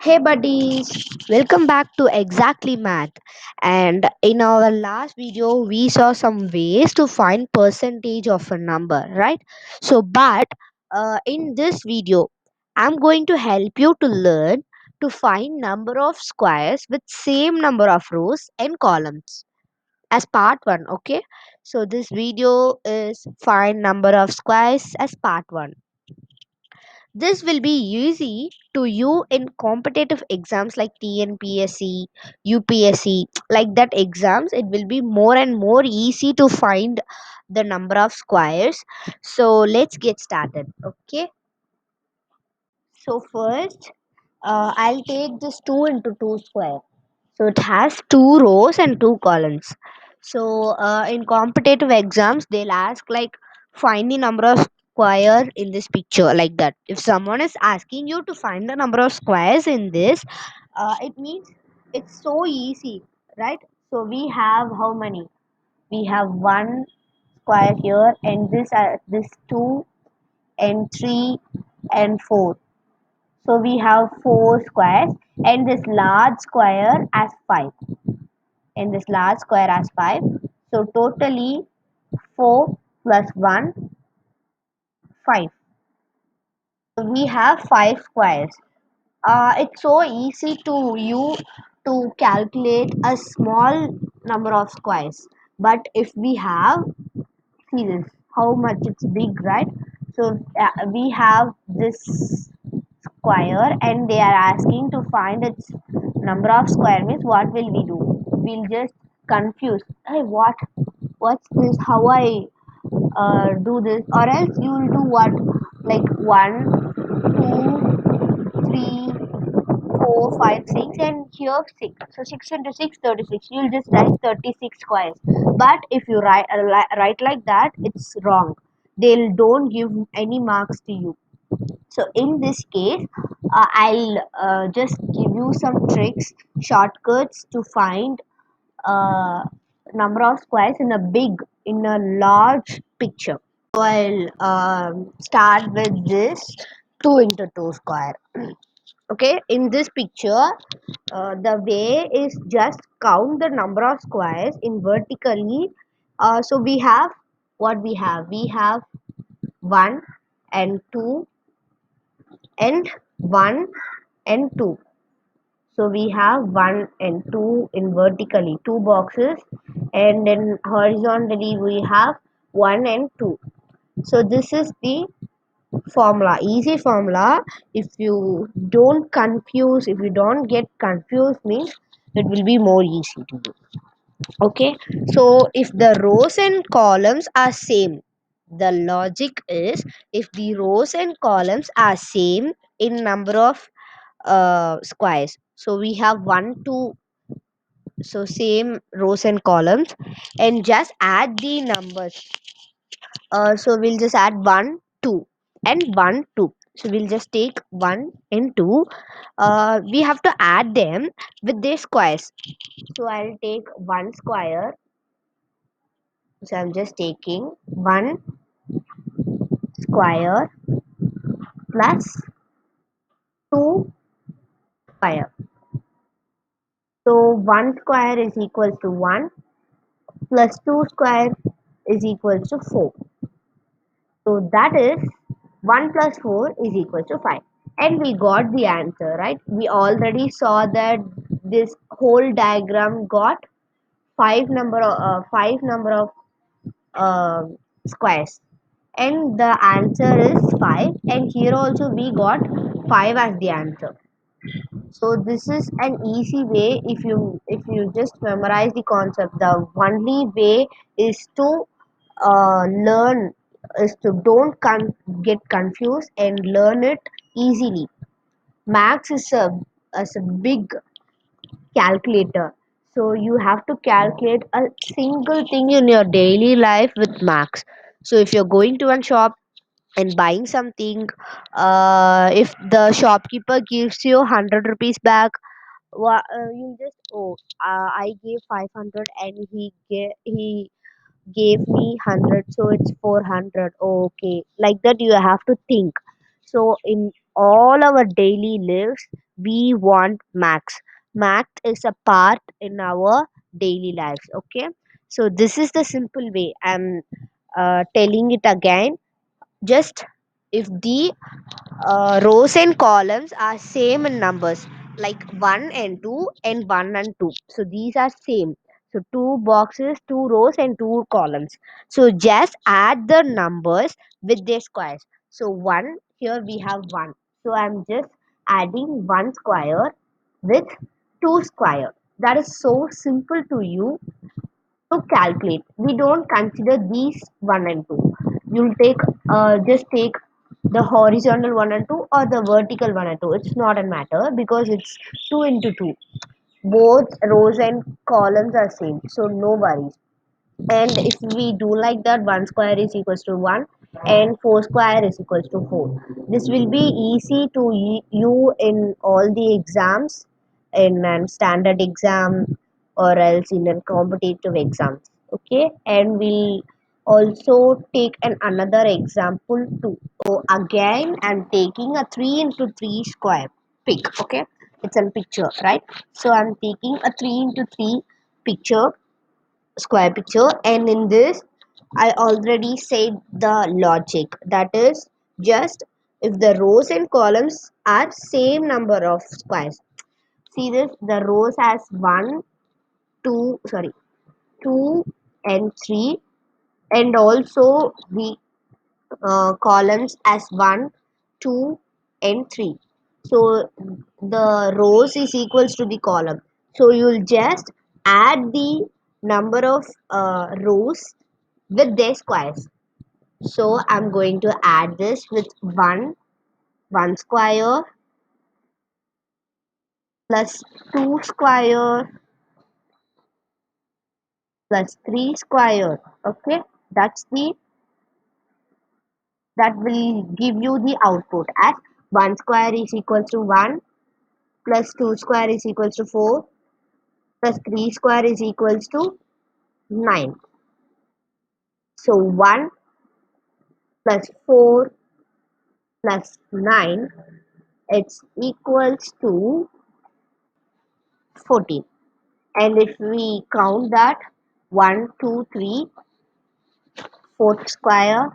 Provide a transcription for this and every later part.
Hey buddies, welcome back to Exactly Math. And in our last video, we saw some ways to find percentage of a number, right? But in this video, I'm going to help you to learn to find number of squares with same number of rows and columns as part one. Okay, so this video is find number of squares as part one. This will be easy to you in competitive exams like TNPSC, UPSC, like that exams. It will be more and more easy to find the number of squares. So let's get started. Okay. So first, I'll take this 2 into 2 square. So it has two rows and two columns. So in competitive exams, they'll ask like find the number of square in this picture like that. If someone is asking you to find the number of squares in this, it means it's so easy, right? So we have how many? We have one square here, and this two and three and four. So we have four squares, and this large square as five in this large square as 5. So totally 4 plus 1, 5. So we have 5 squares. It's so easy to you to calculate a small number of squares. But if we have, see this, how much it's big, right? So we have this square and they are asking to find its number of square means what will we do? We'll just confuse. Hey, what's this? How I do this? Or else you will do what? Like one, two, three, 4, 5, 6, and here 6. So 6 into 6, 36. You'll just write 36 squares. But if you write like that, it's wrong. They don't give any marks to you. So in this case, I'll just give you some tricks, shortcuts to find uh, number of squares in a large picture. So I'll start with this 2 into 2 square. Okay, in this picture, the way is just count the number of squares in vertically. So we have what we have. We have 1 and 2 and 1 and 2. So we have 1 and 2 in vertically, two boxes, and then horizontally we have 1 and 2. So this is the formula, easy formula. If you don't confuse, if you don't get confused, means it will be more easy to do. Okay, so if the rows and columns are same, the logic is if the rows and columns are same in number of squares, so we have 1 2, so same rows and columns, and just add the numbers. So we'll just add 1 2 and 1 2. So we'll just take 1 and 2. We have to add them with their squares. So I'll take one square. So I'm just taking 1 square plus 2 square. So 1 square is equal to 1 plus 2 square is equal to 4. So that is 1 plus 4 is equal to 5. And we got the answer, right? We already saw that this whole diagram got 5 number of uh, squares. And the answer is 5. And here also we got 5 as the answer. So this is an easy way. If you just memorize the concept, the only way is to learn, is to don't get confused and learn it easily. Max is a big calculator, so you have to calculate a single thing in your daily life with max. So if you're going to a shop and buying something, if the shopkeeper gives you 100 rupees back, you just, I gave 500 and he gave me 100, so it's 400. Okay, like that you have to think. So in all our daily lives, we want max. Max is a part in our daily lives. Okay, so this is the simple way I'm telling it again. Just if the rows and columns are same in numbers, like 1 and 2 and 1 and 2, so these are same. So two boxes, two rows and two columns, so just add the numbers with their squares. So 1, here we have 1, so I'm just adding 1 square with 2 square. That is so simple to you to calculate. We don't consider these 1 and 2. You'll take just take the horizontal 1 and 2 or the vertical 1 and 2. It's not a matter because it's 2 into 2. Both rows and columns are same, so no worries. And if we do like that, 1 square is equals to 1 and 4 square is equals to 4. This will be easy to you in all the exams, in a standard exam or else in a competitive exams. Okay, and we'll also take an another example too. So again I'm taking a 3 into 3 square pic. Okay, it's a picture, right? So I'm taking a 3 into 3 picture, square picture, and in this I already said the logic, that is just if the rows and columns are same number of squares. See this, the rows has 1 2 sorry 2 and 3, and also the columns as 1 2 and 3. So the rows is equals to the column, so you'll just add the number of rows with their squares. So I'm going to add this with 1 square plus 2 square plus 3 square. Okay, that's the that will give you the output as 1 square is equals to 1 plus 2 square is equals to 4 plus 3 square is equals to 9. So 1 plus 4 plus 9, it's equals to 14. And if we count that, 1 2 3, fourth square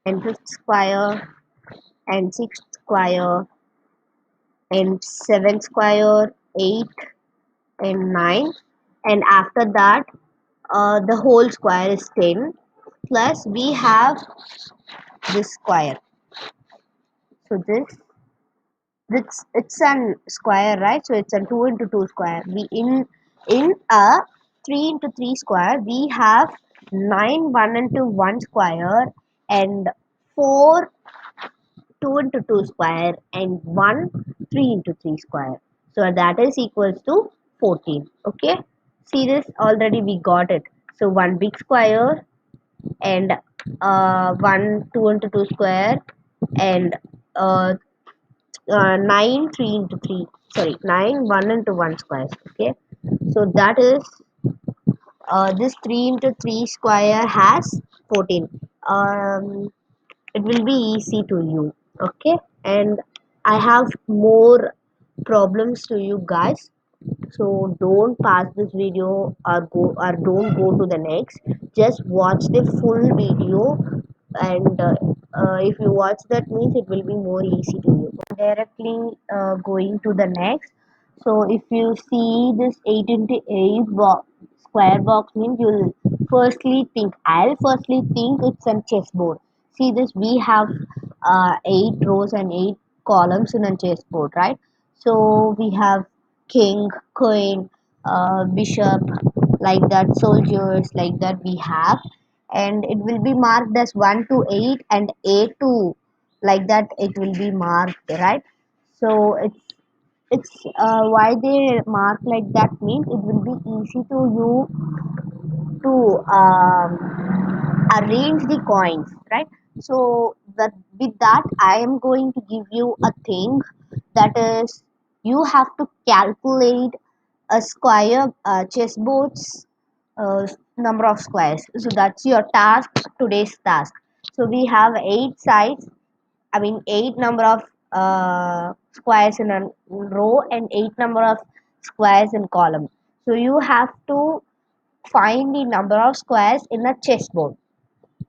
and fifth square and sixth square and seventh square, 8 and 9, and after that the whole square is 10, plus we have this square. So it's an square, right? So it's a 2 into 2 square. We in a 3 into 3 square we have 9 1 into 1 square and 4 2 into 2 square and 1 3 into 3 square. So that is equals to 14. Okay, see this, already we got it. So one big square and 1 2 into 2 square and 9 3 into 3, sorry, 9 1 into 1 squares. Okay, so that is this 3 into 3 square has 14. It will be easy to you. Okay, and I have more problems to you guys, so don't pass this video or go or don't go to the next. Just watch the full video, and if you watch that means it will be more easy to you. Directly going to the next. So if you see this 8 into 8 square box means I'll firstly think it's a chessboard. See this, we have 8 rows and 8 columns in a chessboard, right? So we have king, queen, bishop, like that, soldiers, like that we have, and it will be marked as 1 to 8 and 8 to, like that it will be marked, right? So it's why they mark like that means it will be easy to you to arrange the coins, right? So that with that I am going to give you a thing, that is you have to calculate a square chessboard's number of squares. So that's your task, today's task. So we have 8 sides, I mean 8 number of squares in a row and 8 number of squares in column. So you have to find the number of squares in a chessboard.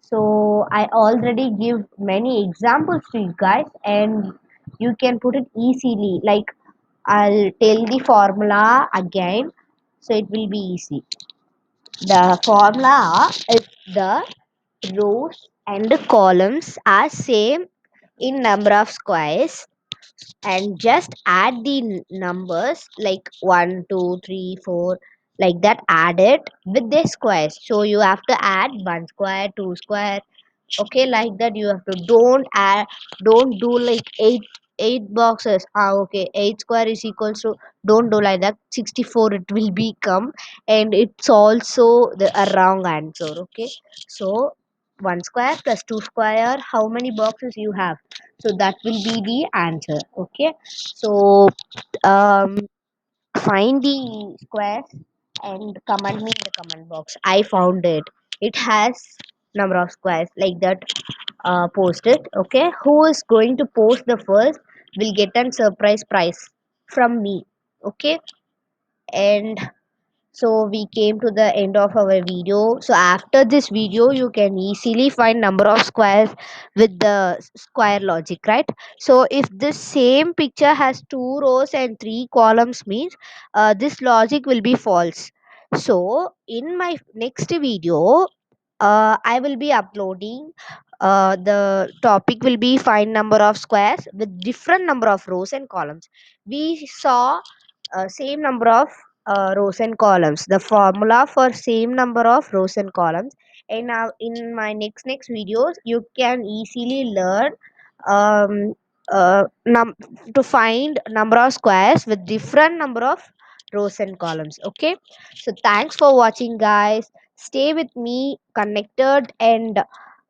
So I already give many examples to you guys, and you can put it easily. Like, I'll tell the formula again, so it will be easy. The formula is the rows and the columns are same in number of squares, and just add the numbers like 1, 2, 3, 4, like that. Add it with the squares. So you have to add 1 square, 2 square, okay, like that. You have to don't do like eight boxes. Okay, 8 square is equals to, don't do like that, 64 it will become, and it's also a wrong answer. Okay, so 1 square plus 2 square, how many boxes you have, so that will be the answer. Okay, so um find the squares and comment me in the comment box. I found it. It has number of squares, like that. Post it. Okay, who is going to post the first will get a surprise prize from me. Okay, and so we came to the end of our video. So after this video you can easily find number of squares with the square logic, right? So if this same picture has 2 rows and 3 columns, means this logic will be false. So in my next video, I will be uploading, the topic will be find number of squares with different number of rows and columns. We saw same number of rows and columns, the formula for same number of rows and columns. And now in my next videos you can easily learn um, to find number of squares with different number of rows and columns. Okay, so thanks for watching, guys. Stay with me connected, and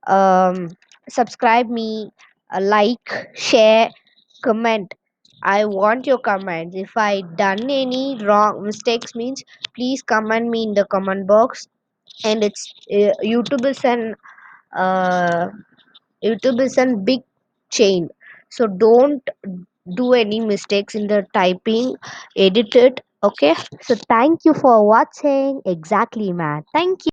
um, subscribe me, like, share, comment. I want your comments. If I done any wrong mistakes, means please comment me in the comment box. And it's uh, YouTube is a big chain, so don't do any mistakes in the typing. Edit it. Okay, so thank you for watching. Exactly, man. Thank you.